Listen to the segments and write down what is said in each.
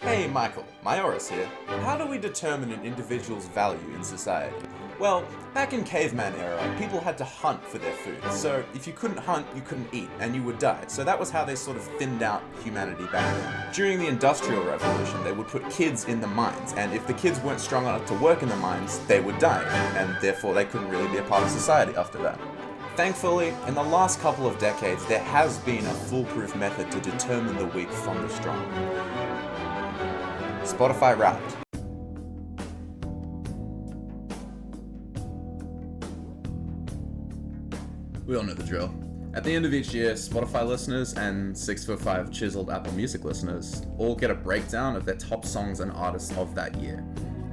Hey Michael, Majoris here. How do we determine an individual's value in society? Well, back in caveman era, people had to hunt for their food. So if you couldn't hunt, you couldn't eat, and you would die. So that was how they sort of thinned out humanity back then. During the Industrial Revolution, they would put kids in the mines, and if the kids weren't strong enough to work in the mines, they would die, and therefore they couldn't really be a part of society after that. Thankfully, in the last couple of decades, there has been a foolproof method to determine the weak from the strong. Spotify Wrapped. We all know the drill. At the end of each year, Spotify listeners and 6'5" chiseled Apple Music listeners all get a breakdown of their top songs and artists of that year.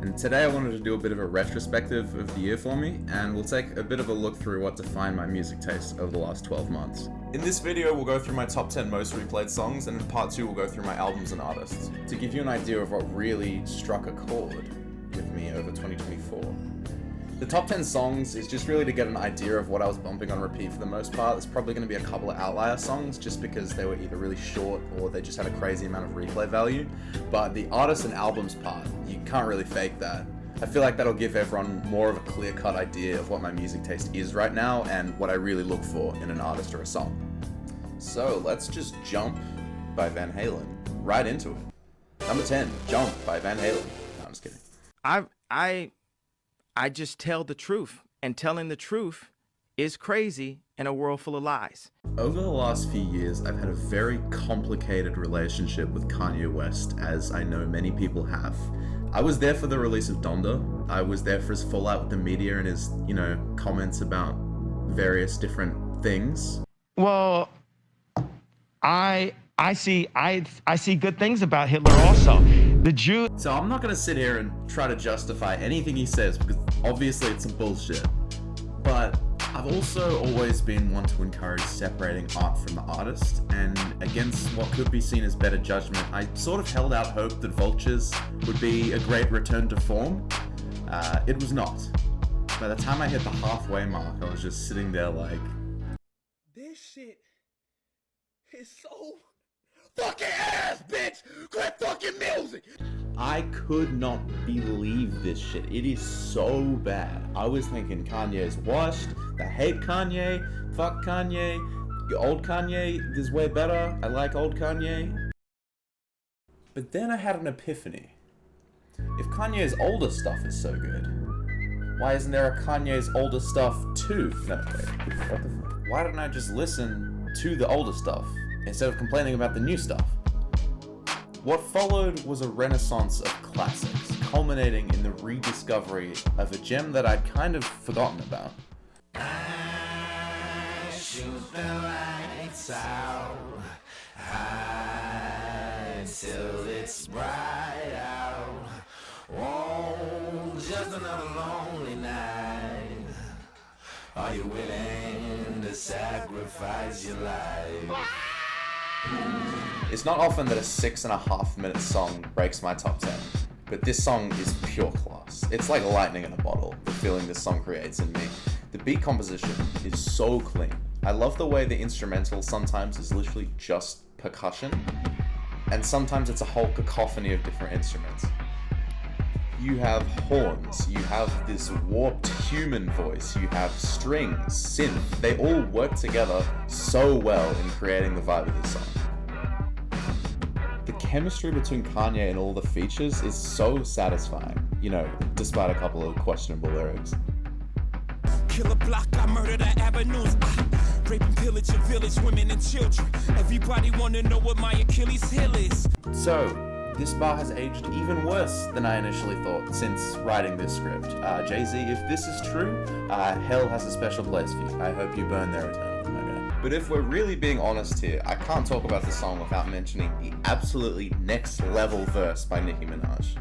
And today I wanted to do a bit of a retrospective of the year for me, and we'll take a bit of a look through what defined my music taste over the last 12 months. In this video, we'll go through my top 10 most replayed songs, and in part 2, we'll go through my albums and artists, to give you an idea of what really struck a chord with me over 2024. The top 10 songs is just really to get an idea of what I was bumping on repeat for the most part. There's probably going to be a couple of outlier songs just because they were either really short or they just had a crazy amount of replay value. But the artists and albums part, you can't really fake that. I feel like that'll give everyone more of a clear-cut idea of what my music taste is right now and what I really look for in an artist or a song. So let's just jump by Van Halen right into it. Number 10, Jump by Van Halen. No, I'm just kidding. I just tell the truth, and telling the truth is crazy in a world full of lies. Over the last few years, I've had a very complicated relationship with Kanye West, as I know many people have. I was there for the release of Donda. I was there for his fallout with the media and his, comments about various different things. Well, I see good things about Hitler also. The Jew. So I'm not gonna sit here and try to justify anything he says because obviously it's some bullshit. But I've also always been one to encourage separating art from the artist, and against what could be seen as better judgment, I sort of held out hope that Vultures would be a great return to form. It was not. By the time I hit the halfway mark, I was just sitting there like, this shit is so fucking ass, bitch! Quit fucking music! I could not believe this shit. It is so bad. I was thinking Kanye's washed. I hate Kanye. Fuck Kanye. Old Kanye is way better. I like old Kanye. But then I had an epiphany. If Kanye's older stuff is so good, why isn't there a Kanye's older stuff too? No, wait. What the fuck? Why didn't I just listen to the older stuff instead of complaining about the new stuff? What followed was a renaissance of classics, culminating in the rediscovery of a gem that I'd kind of forgotten about. I shoot the lights out high till it's bright out. Oh, just another lonely night. Are you willing to sacrifice your life? It's not often that a 6.5 minute song breaks my top 10, but this song is pure class. It's like lightning in a bottle, the feeling this song creates in me. The beat composition is so clean. I love the way the instrumental sometimes is literally just percussion, and sometimes it's a whole cacophony of different instruments. You have horns, you have this warped human voice, you have strings, synth. They all work together so well in creating the vibe of this song. The chemistry between Kanye and all the features is so satisfying, despite a couple of questionable lyrics. Kill a block, I murder the avenues. Rape and pillage your village, women and children. Everybody wanna know what my Achilles heel is. So, this bar has aged even worse than I initially thought since writing this script. Jay-Z, if this is true, hell has a special place for you. I hope you burn there eternally, my guy. But if we're really being honest here, I can't talk about this song without mentioning the absolutely next level verse by Nicki Minaj.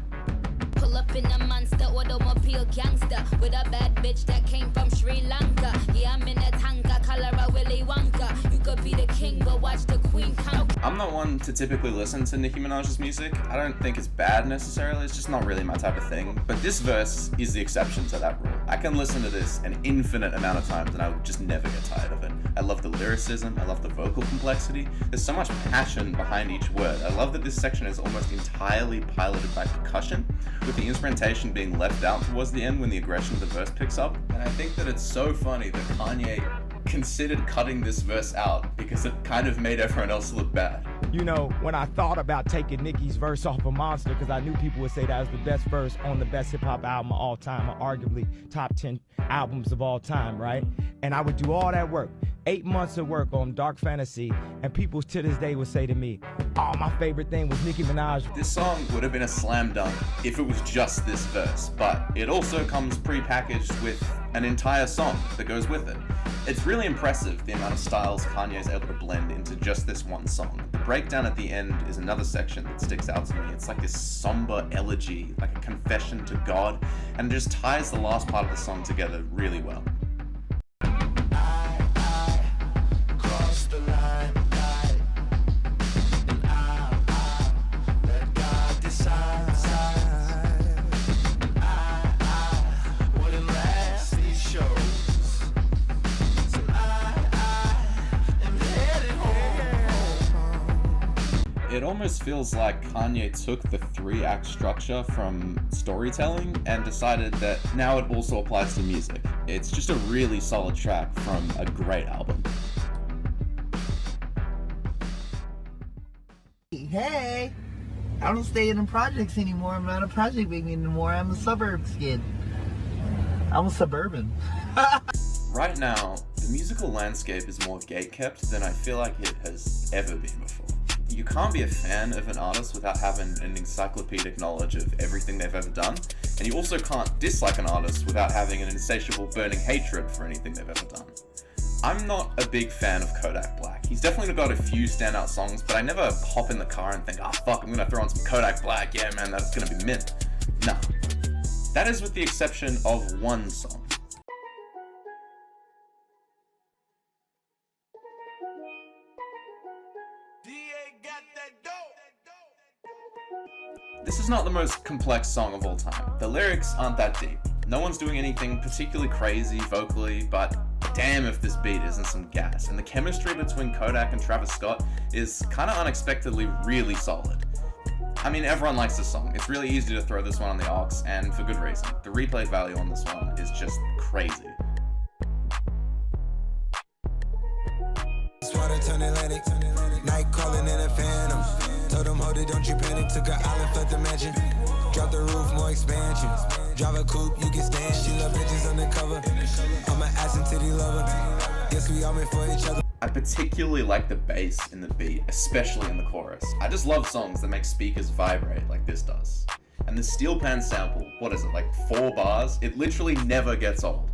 Pull up in a monster automobile gangster with a bad bitch that came from Sri Lanka. Yeah, I'm in a tanka, color a Willy Wonka. You could be the king, but watch the queen count. I'm not one to typically listen to Nicki Minaj's music. I don't think it's bad necessarily, it's just not really my type of thing. But this verse is the exception to that rule. I can listen to this an infinite amount of times and I would just never get tired of it. I love the lyricism, I love the vocal complexity. There's so much passion behind each word. I love that this section is almost entirely piloted by percussion, with the instrumentation being left out towards the end when the aggression of the verse picks up. And I think that it's so funny that Kanye considered cutting this verse out because it kind of made everyone else look bad. You know, when I thought about taking Nicki's verse off of Monster, because I knew people would say that was the best verse on the best hip-hop album of all time, or arguably top 10 albums of all time, right? And I would do all that work, 8 months of work on Dark Fantasy, and people to this day would say to me, oh, my favorite thing was Nicki Minaj. This song would have been a slam dunk if it was just this verse, but it also comes pre-packaged with an entire song that goes with it. It's really impressive the amount of styles Kanye is able to blend into just this one song. The breakdown at the end is another section that sticks out to me. It's like this somber elegy, like a confession to God, and it just ties the last part of the song together really well. It almost feels like Kanye took the 3-act structure from storytelling and decided that now it also applies to music. It's just a really solid track from a great album. Hey, I don't stay in the projects anymore. I'm not a project baby anymore. I'm a suburbs kid. I'm a suburban. Right now, the musical landscape is more gatekept than I feel like it has ever been before. You can't be a fan of an artist without having an encyclopedic knowledge of everything they've ever done, and you also can't dislike an artist without having an insatiable burning hatred for anything they've ever done. I'm not a big fan of Kodak Black. He's definitely got a few standout songs, but I never hop in the car and think, oh fuck, I'm gonna throw on some Kodak Black, yeah man, that's gonna be mint. Nah. That is with the exception of one song. This is not the most complex song of all time. The lyrics aren't that deep. No one's doing anything particularly crazy vocally, but damn if this beat isn't some gas. And the chemistry between Kodak and Travis Scott is kind of unexpectedly really solid. I mean, everyone likes this song. It's really easy to throw this one on the aux, and for good reason. The replay value on this one is just crazy. Night calling in a phantom. Told them, hold it, don't you panic. Took an island, fled the mansion. Drop the roof, more expansion. Drive a coupe, you can stand. She love bitches undercover. I'm an ass and titty lover. Guess we all meant for each other. I particularly like the bass in the beat, especially in the chorus. I just love songs that make speakers vibrate like this does. And the steel pan sample, what is it, like 4 bars? It literally never gets old.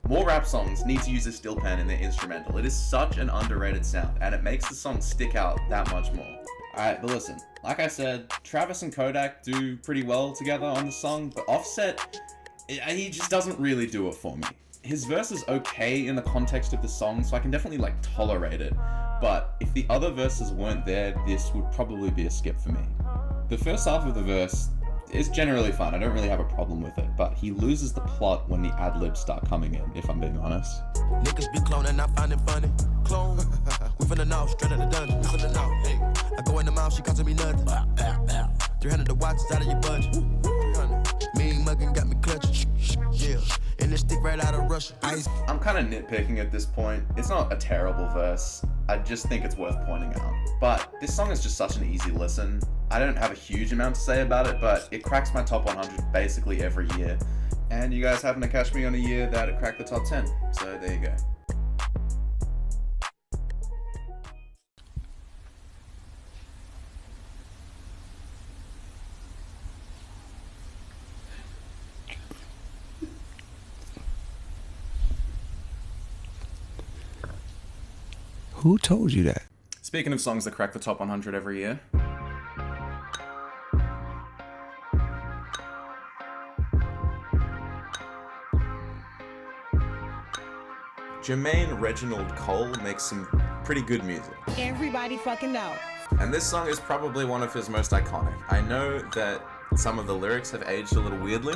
More rap songs need to use a steel pan in their instrumental. It is such an underrated sound, and it makes the song stick out that much more. Alright, but listen, like I said, Travis and Kodak do pretty well together on the song, but Offset, he just doesn't really do it for me. His verse is okay in the context of the song, so I can definitely tolerate it, but if the other verses weren't there, this would probably be a skip for me. The first half of the verse is generally fun, I don't really have a problem with it, but he loses the plot when the ad-libs start coming in, if I'm being honest. Niggas be cloning, I find it funny. Clone, we finna know, straight out the dungeon, we finna know. Hey, I go in the mouth, she costing me nothing. 300 the watch is out of your budget. 300. Mean muggin' got me clutching. Yeah, and this stick right out of Russia. I'm kind of nitpicking at this point. It's not a terrible verse. I just think it's worth pointing out. But this song is just such an easy listen. I don't have a huge amount to say about it, but it cracks my top 100 basically every year. And you guys happen to catch me on a year that it cracked the top 10. So there you go. Who told you that? Speaking of songs that crack the top 100 every year. Jermaine Reginald Cole makes some pretty good music. Everybody fucking know. And this song is probably one of his most iconic. I know that some of the lyrics have aged a little weirdly.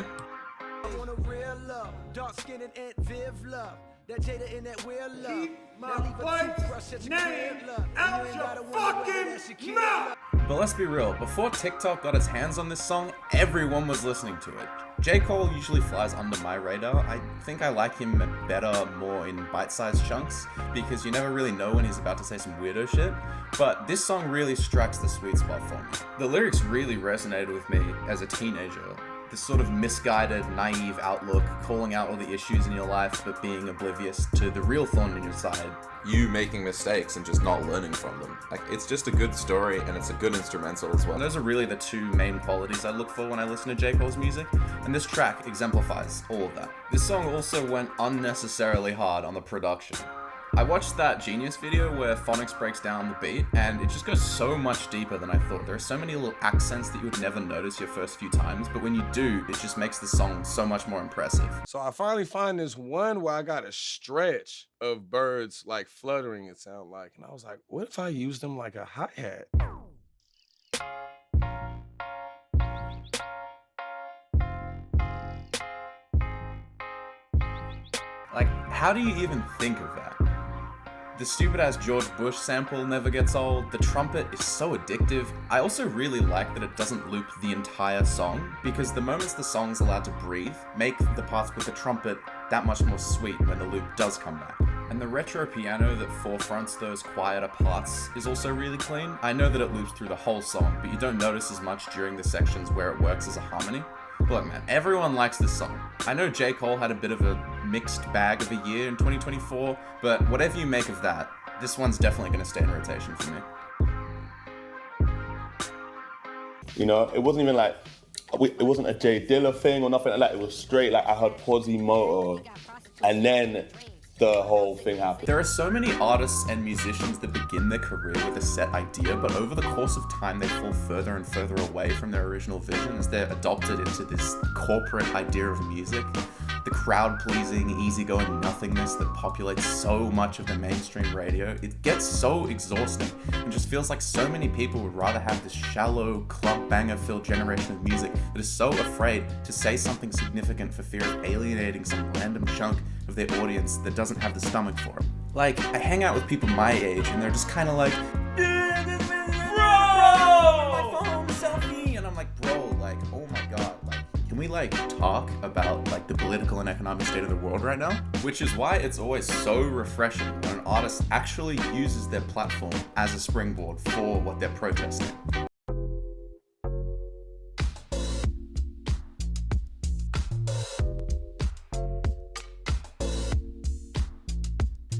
I want a real love, dark skin and Aunt Viv love. That Jada in that real love. My wife's name out your fucking mouth! But let's be real, before TikTok got its hands on this song, everyone was listening to it. J. Cole usually flies under my radar. I think I like him better more in bite-sized chunks, because you never really know when he's about to say some weirdo shit. But this song really strikes the sweet spot for me. The lyrics really resonated with me as a teenager. This sort of misguided, naive outlook, calling out all the issues in your life but being oblivious to the real thorn in your side. You making mistakes and just not learning from them. Like, it's just a good story and it's a good instrumental as well. And those are really the two main qualities I look for when I listen to J. Cole's music, and this track exemplifies all of that. This song also went unnecessarily hard on the production. I watched that Genius video where Phonics breaks down the beat, and it just goes so much deeper than I thought. There are so many little accents that you would never notice your first few times, but when you do, it just makes the song so much more impressive. So I finally find this one where I got a stretch of birds like fluttering, it sound like. And I was like, what if I used them like a hi-hat? Like, how do you even think of that? The stupid-ass George Bush sample never gets old. The trumpet is so addictive. I also really like that it doesn't loop the entire song, because the moments the song's allowed to breathe make the parts with the trumpet that much more sweet when the loop does come back. And the retro piano that forefronts those quieter parts is also really clean. I know that it loops through the whole song, but you don't notice as much during the sections where it works as a harmony. Look, man, everyone likes this song. I know J. Cole had a bit of a mixed bag of a year in 2024, but whatever you make of that, this one's definitely going to stay in rotation for me. You know, it wasn't even like, it wasn't a J Dilla thing or nothing like that. It was straight like I heard Quasimodo, and then the whole thing happened. There are so many artists and musicians that begin their career with a set idea, but over the course of time they fall further and further away from their original vision as they're adopted into this corporate idea of music. The crowd-pleasing, easygoing nothingness that populates so much of the mainstream radio, it gets so exhausting and just feels like so many people would rather have this shallow, club banger-filled generation of music that is so afraid to say something significant for fear of alienating some random chunk of their audience that doesn't have the stomach for it. Like, I hang out with people my age and they're just kind of like, my phone selfie, and I'm like, bro, like, oh my god, like, can we like talk about like the political and economic state of the world right now? Which is why it's always so refreshing when an artist actually uses their platform as a springboard for what they're protesting.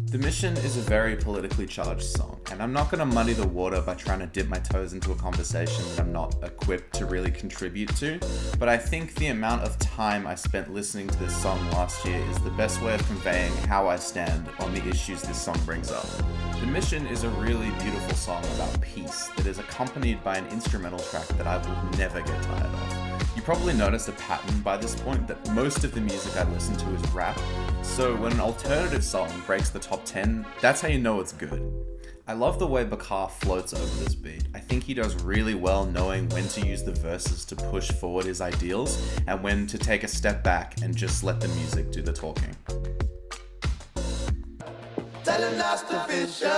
The Mission is a very politically charged song, and I'm not going to muddy the water by trying to dip my toes into a conversation that I'm not equipped to really contribute to, but I think the amount of time I spent listening to this song last year is the best way of conveying how I stand on the issues this song brings up. The Mission is a really beautiful song about peace that is accompanied by an instrumental track that I will never get tired of. You probably noticed a pattern by this point that most of the music I listen to is rap, so when an alternative song breaks the top 10, that's how you know it's good. I love the way Bakar floats over this beat. I think he does really well knowing when to use the verses to push forward his ideals and when to take a step back and just let the music do the talking. Tell him that's the vision.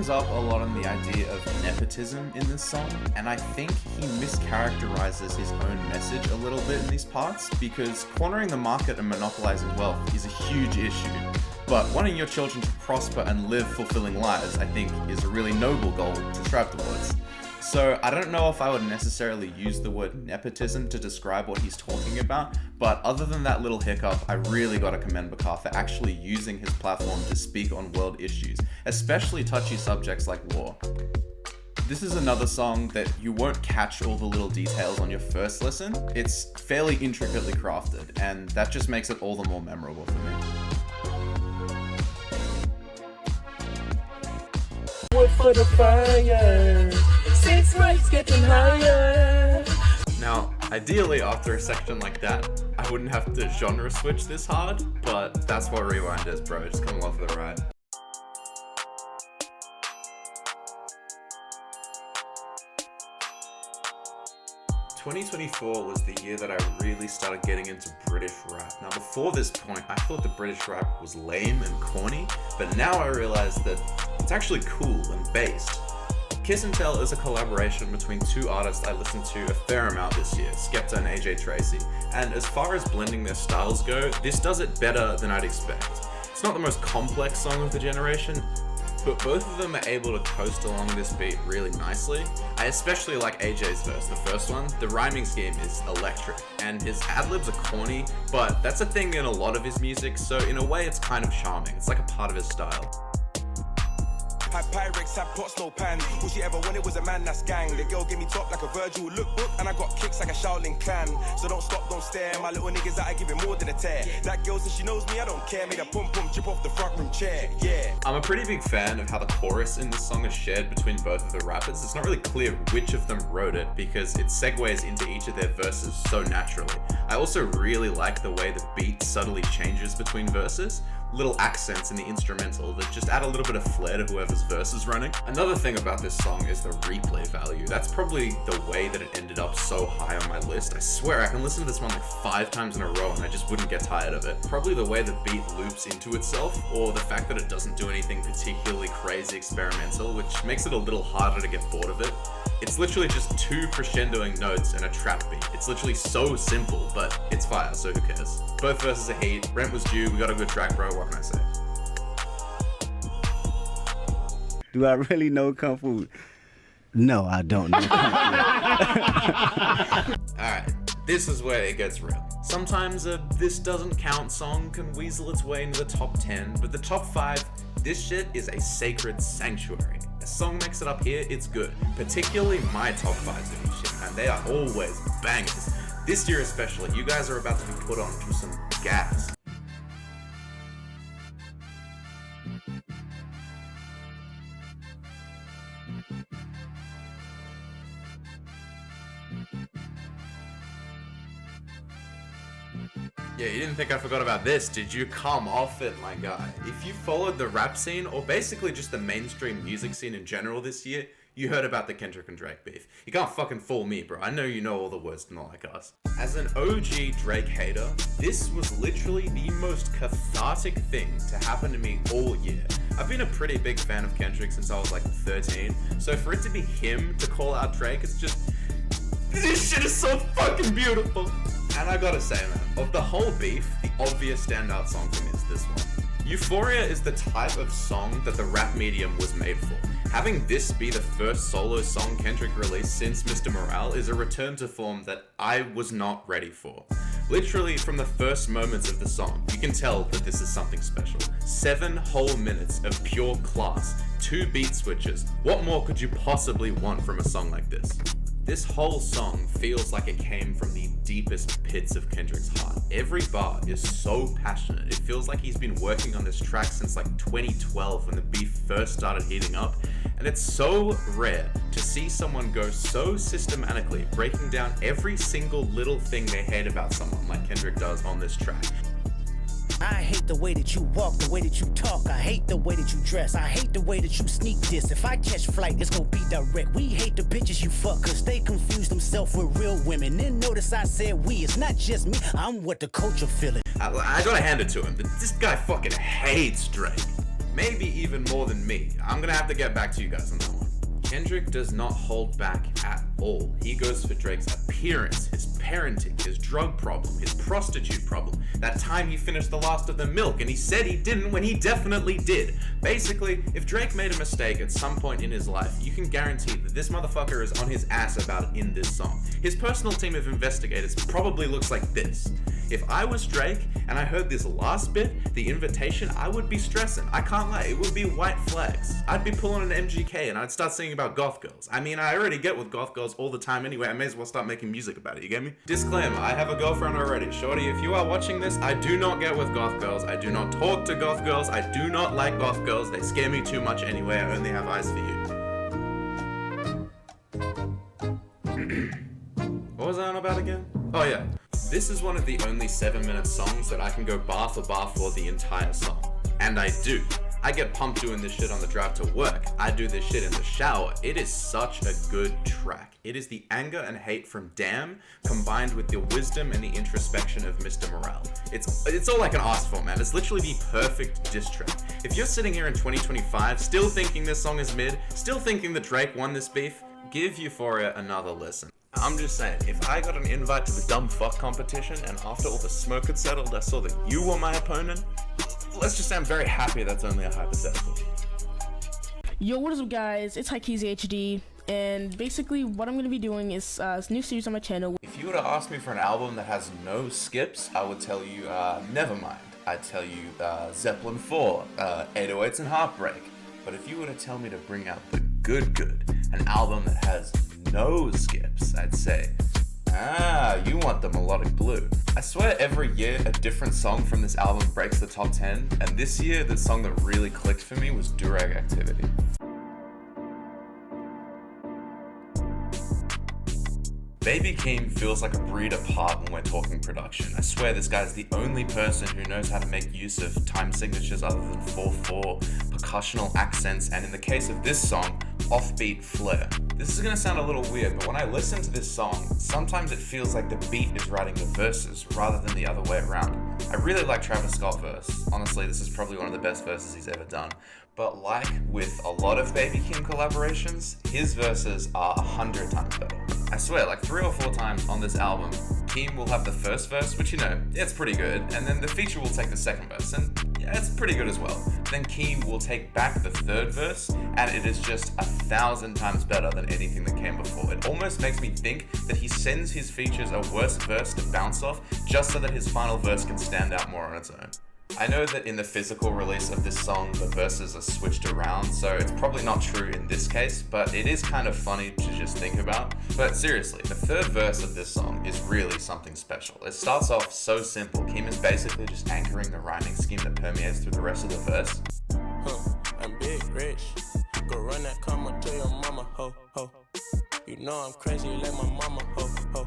Up a lot on the idea of nepotism in this song, and I think he mischaracterizes his own message a little bit in these parts, because cornering the market and monopolizing wealth is a huge issue, but wanting your children to prosper and live fulfilling lives, I think, is a really noble goal to strive towards. So I don't know if I would necessarily use the word nepotism to describe what he's talking about, but other than that little hiccup, I really gotta commend Bakar for actually using his platform to speak on world issues, especially touchy subjects like war. This is another song that you won't catch all the little details on your first listen. It's fairly intricately crafted, and that just makes it all the more memorable for me. Wood for the fire, 6 rights getting higher. Now, ideally after a section like that, I wouldn't have to genre switch this hard, but that's what Rewind is, bro. Just come along for the ride. "2024 was the year that I really started getting into British rap. Now before this point, I thought the British rap was lame and corny, but now I realize that it's actually cool and based. Kiss and Tell is a collaboration between two artists I listened to a fair amount this year, Skepta and Tracey. And as far as blending their styles go, this does it better than I'd expect. It's not the most complex song of the generation, but both of them are able to coast along this beat really nicely. I especially like AJ's verse, the first one. The rhyming scheme is electric, and his ad-libs are corny, but that's a thing in a lot of his music, so in a way it's kind of charming. It's like a part of his style. Had Pyrex, had pots, no pan. All she ever wanted was a man that's gang. The girl gave me top like a Virgil lookbook, and I got kicks like a Shaolin clan. So don't stop, don't stare. My little niggas that I give it more than a tear. That girl says she knows me, I don't care. Made a pum pum chip off the front room chair. Yeah. I'm a pretty big fan of how the chorus in this song is shared between both of the rappers. It's not really clear which of them wrote it because it segues into each of their verses so naturally. I also really like the way the beat subtly changes between verses. Little accents in the instrumental that just add a little bit of flair to whoever's verse is running. Another thing about this song is the replay value. That's probably the way that it ended up so high on my list. I swear I can listen to this one like 5 times in a row and I just wouldn't get tired of it. Probably the way the beat loops into itself, or the fact that it doesn't do anything particularly crazy experimental, which makes it a little harder to get bored of it. It's literally just 2 crescendoing notes and a trap beat. It's literally so simple, but it's fire, so who cares? Both verses are heat, rent was due, we got a good track, bro, what can I say? Do I really know Kung Fu? No, I don't know Kung Fu. Alright, this is where it gets real. Sometimes a "this doesn't count" song can weasel its way into the top 10, but the top 5, this shit is a sacred sanctuary. A song makes it up here, it's good. Particularly my top 5s of each year, and they are always bangers. This year especially, you guys are about to be put on to some gas. Yeah, you didn't think I forgot about this, did you? Come off it, my guy. If you followed the rap scene, or basically just the mainstream music scene in general this year, you heard about the Kendrick and Drake beef. You can't fucking fool me, bro. I know you know all the words to not like us. As an OG Drake hater, this was literally the most cathartic thing to happen to me all year. I've been a pretty big fan of Kendrick since I was like 13, so for it to be him to call out Drake, it's just... this shit is so fucking beautiful. And I gotta say, man, of the whole beef, the obvious standout song for me is this one. Euphoria is the type of song that the rap medium was made for. Having this be the first solo song Kendrick released since Mr. Morale is a return to form that I was not ready for. Literally, from the first moments of the song, you can tell that this is something special. 7 whole minutes of pure class, 2 beat switches. What more could you possibly want from a song like this? This whole song feels like it came from the deepest pits of Kendrick's heart. Every bar is so passionate. It feels like he's been working on this track since like 2012 when the beef first started heating up. And it's so rare to see someone go so systematically, breaking down every single little thing they hate about someone like Kendrick does on this track. I hate the way that you walk, the way that you talk. I hate the way that you dress. I hate the way that you sneak this. If I catch flight, it's gonna be direct. We hate the bitches you fuck, cause they confuse themselves with real women. Then notice I said we, it's not just me. I'm what the culture feeling. I gotta hand it to him. This guy fucking hates Drake. Maybe even more than me. I'm gonna have to get back to you guys on that one. Kendrick does not hold back at all. He goes for Drake's appearance, his parenting, his drug problem, his prostitute problem, that time he finished the last of the milk and he said he didn't when he definitely did. Basically, if Drake made a mistake at some point in his life, you can guarantee that this motherfucker is on his ass about it in this song. His personal team of investigators probably looks like this. If I was Drake and I heard this last bit, the invitation, I would be stressing. I can't lie, it would be white flags. I'd be pulling an MGK and I'd start singing about goth girls. I mean, I already get with goth girls all the time anyway. I may as well start making music about it, you get me? Disclaimer, I have a girlfriend already. Shorty, if you are watching this, I do not get with goth girls. I do not talk to goth girls. I do not like goth girls. They scare me too much anyway. I only have eyes for you. What was I on about again? Oh yeah. This is one of the only 7-minute songs that I can go bar for the entire song. And I do. I get pumped doing this shit on the drive to work. I do this shit in the shower. It is such a good track. It is the anger and hate from Damn combined with the wisdom and the introspection of Mr. Morale. It's all I can ask for, man. It's literally the perfect diss track. If you're sitting here in 2025 still thinking this song is mid, still thinking that Drake won this beef, give Euphoria another listen. I'm just saying, if I got an invite to the dumb fuck competition and after all the smoke had settled I saw that you were my opponent, let's just say I'm very happy that's only a hypothetical. Yo, what is up guys? It's Hikeezy HD, and basically what I'm going to be doing is a new series on my channel. If you were to ask me for an album that has no skips, I would tell you Nevermind. I'd tell you Zeppelin 4, 808s and Heartbreak. But if you were to tell me to bring out the good, an album that has no skips, I'd say, you want the Melodic Blue. I swear every year a different song from this album breaks the top 10, and this year the song that really clicked for me was Durag Activity. Baby Keem feels like a breed apart when we're talking production. I swear this guy's the only person who knows how to make use of time signatures other than 4/4, percussional accents, and in the case of this song, offbeat flair. This is gonna sound a little weird, but when I listen to this song, sometimes it feels like the beat is writing the verses rather than the other way around. I really like Travis Scott's verse. Honestly, this is probably one of the best verses he's ever done. But like with a lot of Baby Keem collaborations, his verses are 100 times better. I swear, like 3 or 4 times on this album, Keem will have the first verse, which it's pretty good, and then the feature will take the second verse, and yeah, it's pretty good as well. Then Keem will take back the third verse, and it is just 1,000 times better than anything that came before. It almost makes me think that he sends his features a worse verse to bounce off, just so that his final verse can stand out more on its own. I know that in the physical release of this song, the verses are switched around, so it's probably not true in this case, but it is kind of funny to just think about. But seriously, the third verse of this song is really something special. It starts off so simple. Keem is basically just anchoring the rhyming scheme that permeates through the rest of the verse. I'm big rich, go run that comma to your mama, ho, ho. You know I'm crazy like my mama, ho, ho.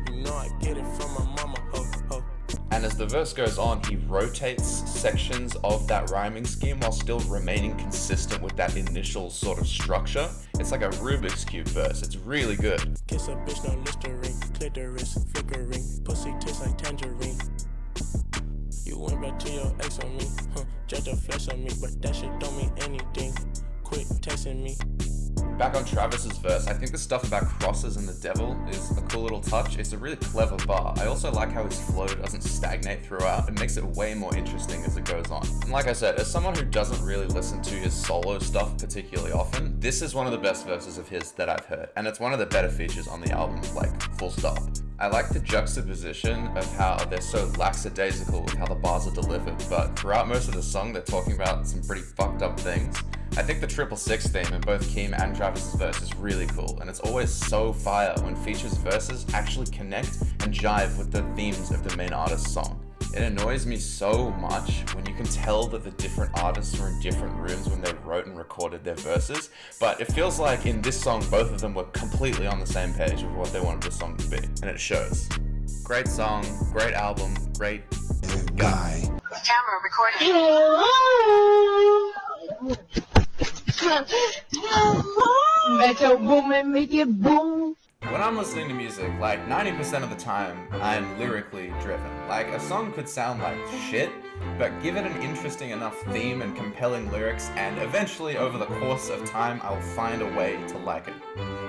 You know I get it from my mama, ho, ho. And as the verse goes on, he rotates sections of that rhyming scheme while still remaining consistent with that initial sort of structure. It's like a Rubik's Cube verse. It's really good. Kiss a bitch, no Listerine, clitoris, flickering, pussy tastes like tangerine. You went back to your ex on me, judge the flesh on me, but that shit don't mean anything. Quit texting me. Back on Travis's verse, I think the stuff about crosses and the devil is a cool little touch. It's a really clever bar. I also like how his flow doesn't stagnate throughout. It makes it way more interesting as it goes on. And like I said, as someone who doesn't really listen to his solo stuff particularly often, this is one of the best verses of his that I've heard. And it's one of the better features on the album, like full stop. I like the juxtaposition of how they're so lackadaisical with how the bars are delivered, but throughout most of the song, they're talking about some pretty fucked up things. I think the 666 theme in both Keem and Travis's verse is really cool, and it's always so fire when features verses actually connect and jive with the themes of the main artist's song. It annoys me so much when you can tell that the different artists were in different rooms when they wrote and recorded their verses, but it feels like in this song both of them were completely on the same page of what they wanted the song to be, and it shows. Great song, great album, great guy. Camera recording. Make your boom and make it boom. When I'm listening to music, like 90% of the time, I'm lyrically driven. Like a song could sound like shit, but give it an interesting enough theme and compelling lyrics, and eventually over the course of time, I'll find a way to like it.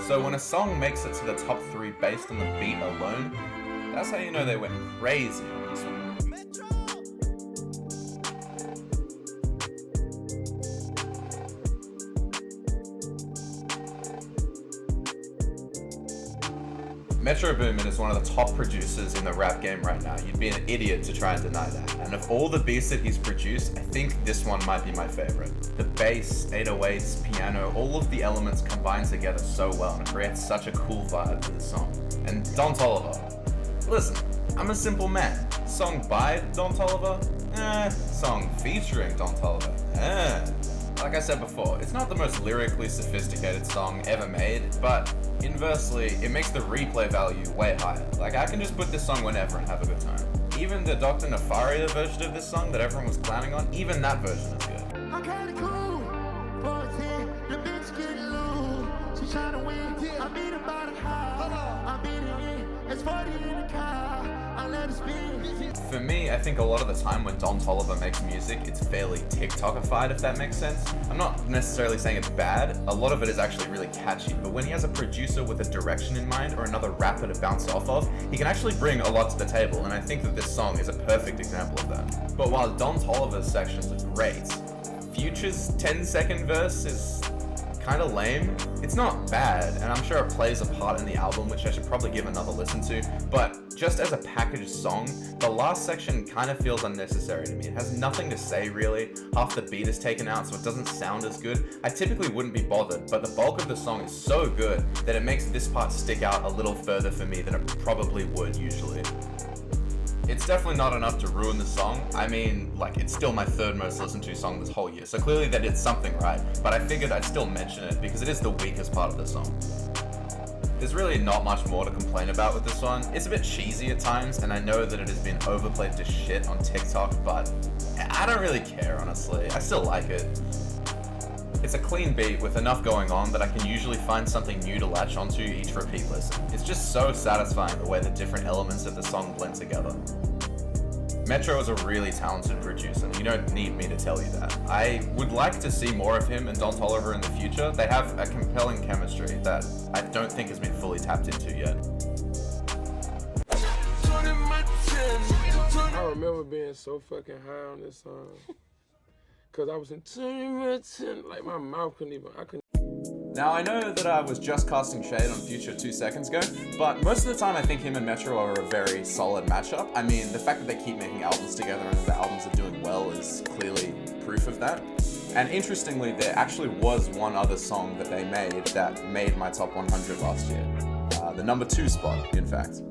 So when a song makes it to the top 3 based on the beat alone, that's how you know they went crazy on this one. Metro Boomin is one of the top producers in the rap game right now. You'd be an idiot to try and deny that. And of all the beats that he's produced, I think this one might be my favorite. The bass, 808s, piano, all of the elements combine together so well and it creates such a cool vibe to the song. And Don Toliver. Listen, I'm a simple man. Song by Don Toliver? Song featuring Don Toliver? Like I said before, it's not the most lyrically sophisticated song ever made, but inversely, it makes the replay value way higher. Like, I can just put this song whenever and have a good time. Even the Dr. Nefaria version of this song that everyone was clowning on, even that version is good. I'm kinda cool, 14, the bitch get loose. She tryna win, I beat her by the car. I beat her in, it's 40 in the car. I let her spin. For me, I think a lot of the time when Don Toliver makes music, it's fairly TikTokified, if that makes sense. I'm not necessarily saying it's bad, a lot of it is actually really catchy, but when he has a producer with a direction in mind or another rapper to bounce off of, he can actually bring a lot to the table, and I think that this song is a perfect example of that. But while Don Toliver's sections are great, Future's 10-second verse is kind of lame. It's not bad, and I'm sure it plays a part in the album, which I should probably give another listen to, but just as a packaged song, the last section kind of feels unnecessary to me. It has nothing to say, really. Half the beat is taken out, so it doesn't sound as good. I typically wouldn't be bothered, but the bulk of the song is so good that it makes this part stick out a little further for me than it probably would usually. It's definitely not enough to ruin the song. I mean, like, it's still my third most listened to song this whole year, so clearly they did something right, but I figured I'd still mention it because it is the weakest part of the song. There's really not much more to complain about with this one. It's a bit cheesy at times, and I know that it has been overplayed to shit on TikTok, but I don't really care, honestly. I still like it. It's a clean beat with enough going on that I can usually find something new to latch onto each repeat listen. It's just so satisfying the way the different elements of the song blend together. Metro is a really talented producer, you don't need me to tell you that. I would like to see more of him and Don Toliver in the future. They have a compelling chemistry that I don't think has been fully tapped into yet. I remember being so fucking high on this song. Cause I was in like my mouth couldn't even, I couldn't. Now I know that I was just casting shade on Future 2 seconds ago, but most of the time I think him and Metro are a very solid matchup. I mean, the fact that they keep making albums together and the albums are doing well is clearly proof of that. And interestingly, there actually was one other song that they made my top 100 last year. The number 2 spot, in fact.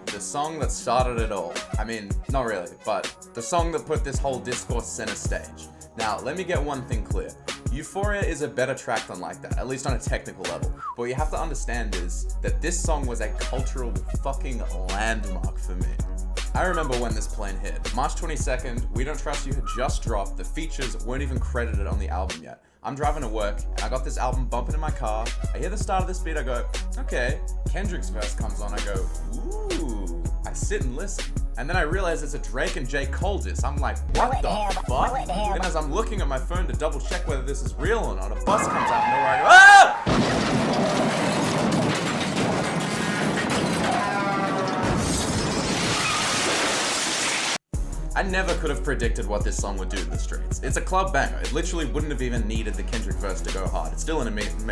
The song that started it all. I mean, not really, but the song that put this whole discourse center stage. Now, let me get one thing clear. Euphoria is a better track than Like That, at least on a technical level. But what you have to understand is that this song was a cultural fucking landmark for me. I remember when this plane hit. March 22nd, We Don't Trust You had just dropped. The features weren't even credited on the album yet. I'm driving to work, and I got this album bumping in my car. I hear the start of this beat, I go, okay. Kendrick's verse comes on, I go, ooh. I sit and listen. And then I realize it's a Drake and jcole diss. I'm like, what the fuck? And as I'm looking at my phone to double check whether this is real or not, a bus comes out of nowhere, I go, ah! I never could have predicted what this song would do to the streets. It's a club banger. It literally wouldn't have even needed the Kendrick verse to go hard. It's still an amazing.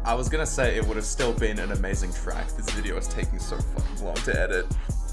I was gonna say it would have still been an amazing track. This video is taking so fucking long to edit.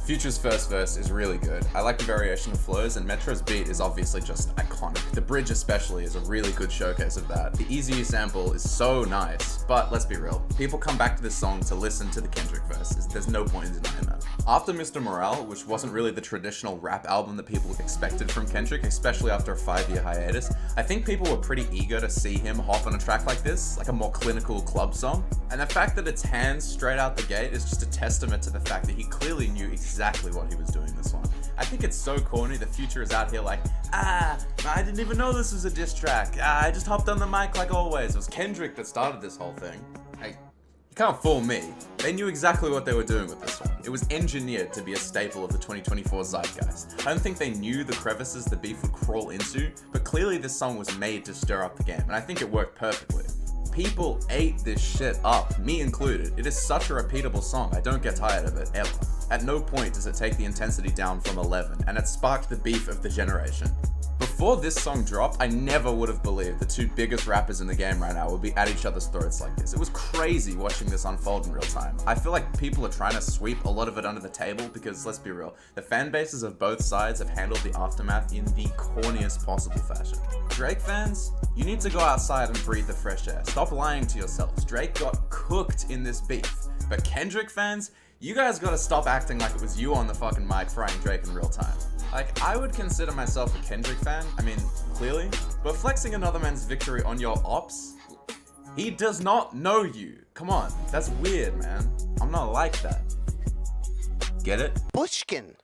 Future's first verse is really good. I like the variation of flows, and Metro's beat is obviously just iconic. The bridge especially is a really good showcase of that. The Easy You sample is so nice, but let's be real. People come back to this song to listen to the Kendrick verse. There's no point in denying that. After Mr. Morale, which wasn't really the traditional rap album that people expected from Kendrick, especially after a 5-year hiatus, I think people were pretty eager to see him hop on a track like this, like a more clinical club song. And the fact that it's hands straight out the gate is just a testament to the fact that he clearly knew exactly what he was doing this one. I think it's so corny. The Future is out here like, I didn't even know this was a diss track. I just hopped on the mic like always. It was Kendrick that started this whole thing. You can't fool me. They knew exactly what they were doing with this one. It was engineered to be a staple of the 2024 zeitgeist. I don't think they knew the crevices the beef would crawl into, but clearly this song was made to stir up the game, and I think it worked perfectly. People ate this shit up, me included. It is such a repeatable song, I don't get tired of it, ever. at no point does it take the intensity down from 11, and it sparked the beef of the generation. Before this song dropped, I never would have believed the two biggest rappers in the game right now would be at each other's throats like this. It was crazy watching this unfold in real time. I feel like people are trying to sweep a lot of it under the table because, let's be real, the fan bases of both sides have handled the aftermath in the corniest possible fashion. Drake fans, you need to go outside and breathe the fresh air. Stop lying to yourselves. Drake got cooked in this beef. But Kendrick fans, you guys gotta stop acting like it was you on the fucking mic frying Drake in real time. Like, I would consider myself a Kendrick fan, I mean, clearly, but flexing another man's victory on your ops, he does not know you. Come on, that's weird, man. I'm not like that. Get it? Bushkin.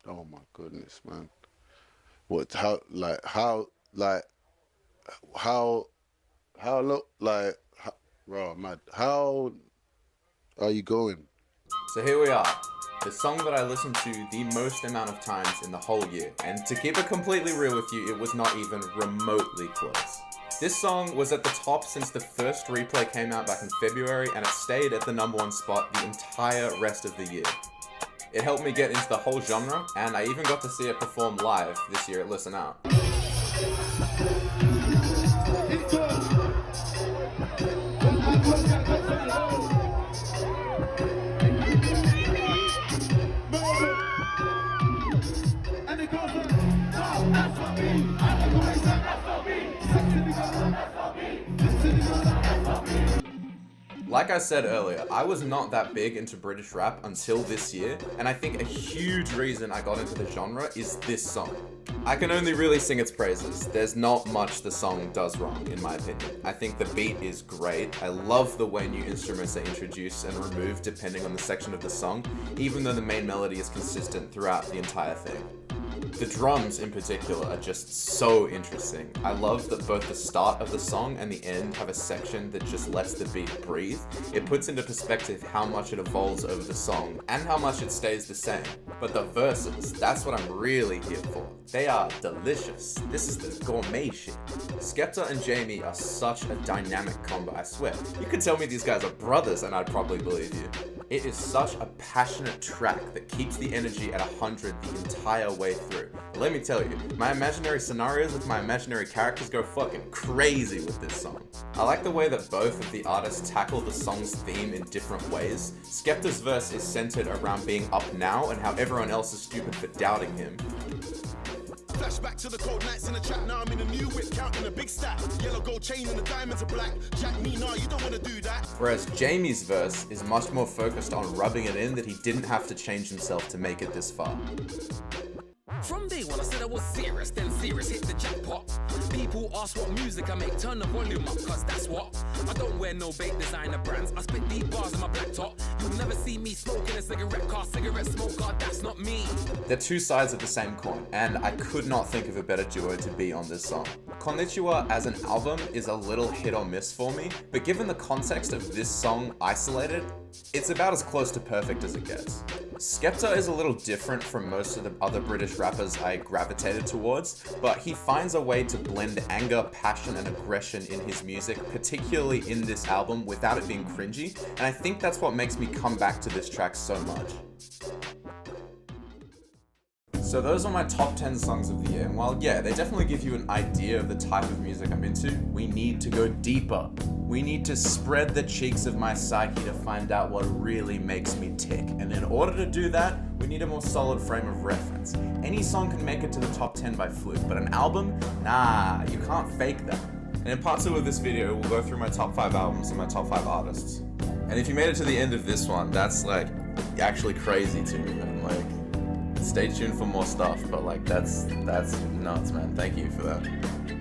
Oh my goodness, man. What, how long, bro, man, how are you going? So here we are, the song that I listened to the most amount of times in the whole year, and to keep it completely real with you, it was not even remotely close. This song was at the top since the first replay came out back in February, and it stayed at the #1 spot the entire rest of the year. It helped me get into the whole genre, and I even got to see it perform live this year at Listen Out. Like I said earlier, I was not that big into British rap until this year, and I think a huge reason I got into the genre is this song. I can only really sing its praises. There's not much the song does wrong, in my opinion. I think the beat is great. I love the way new instruments are introduced and removed depending on the section of the song, even though the main melody is consistent throughout the entire thing. The drums in particular are just so interesting. I love that both the start of the song and the end have a section that just lets the beat breathe. It puts into perspective how much it evolves over the song and how much it stays the same. But the verses, that's what I'm really here for. They are delicious. This is the gourmet shit. Skepta and Jamie are such a dynamic combo, I swear. You could tell me these guys are brothers and I'd probably believe you. It is such a passionate track that keeps the energy at 100 the entire way through. Let me tell you, my imaginary scenarios with my imaginary characters go fucking crazy with this song. I like the way that both of the artists tackle the song's theme in different ways. Skepta's verse is centered around being up now and how everyone else is stupid for doubting him. Flashback to the cold nights in the trap, now I'm in a new whip, counting a big stack. Yellow gold chain and the diamonds are black. Jack me, nah, you don't wanna do that. Whereas Jamie's verse is much more focused on rubbing it in that he didn't have to change himself to make it this far. From day one I said I was serious, then serious hit the jackpot. People ask what music I make, turn the volume up, cause that's what. I don't wear no bait designer brands, I spit deep bars in my black top. You'll never see me smoking a cigarette car, cigarette smoker, that's not me. They're two sides of the same coin, and I could not think of a better duo to be on this song. Konnichiwa as an album is a little hit or miss for me, but given the context of this song isolated, it's about as close to perfect as it gets. Skepta is a little different from most of the other British rappers I gravitated towards, but he finds a way to blend anger, passion, and aggression in his music, particularly in this album, without it being cringy, and I think that's what makes me come back to this track so much. So those are my top 10 songs of the year, and while yeah, they definitely give you an idea of the type of music I'm into, we need to go deeper. We need to spread the cheeks of my psyche to find out what really makes me tick. And in order to do that, we need a more solid frame of reference. Any song can make it to the top 10 by fluke, but an album? Nah, you can't fake that. And in part 2 of this video, we'll go through my top 5 albums and my top 5 artists. And if you made it to the end of this one, that's like actually crazy to me, man. Like, stay tuned for more stuff, but like that's nuts, man. Thank you for that.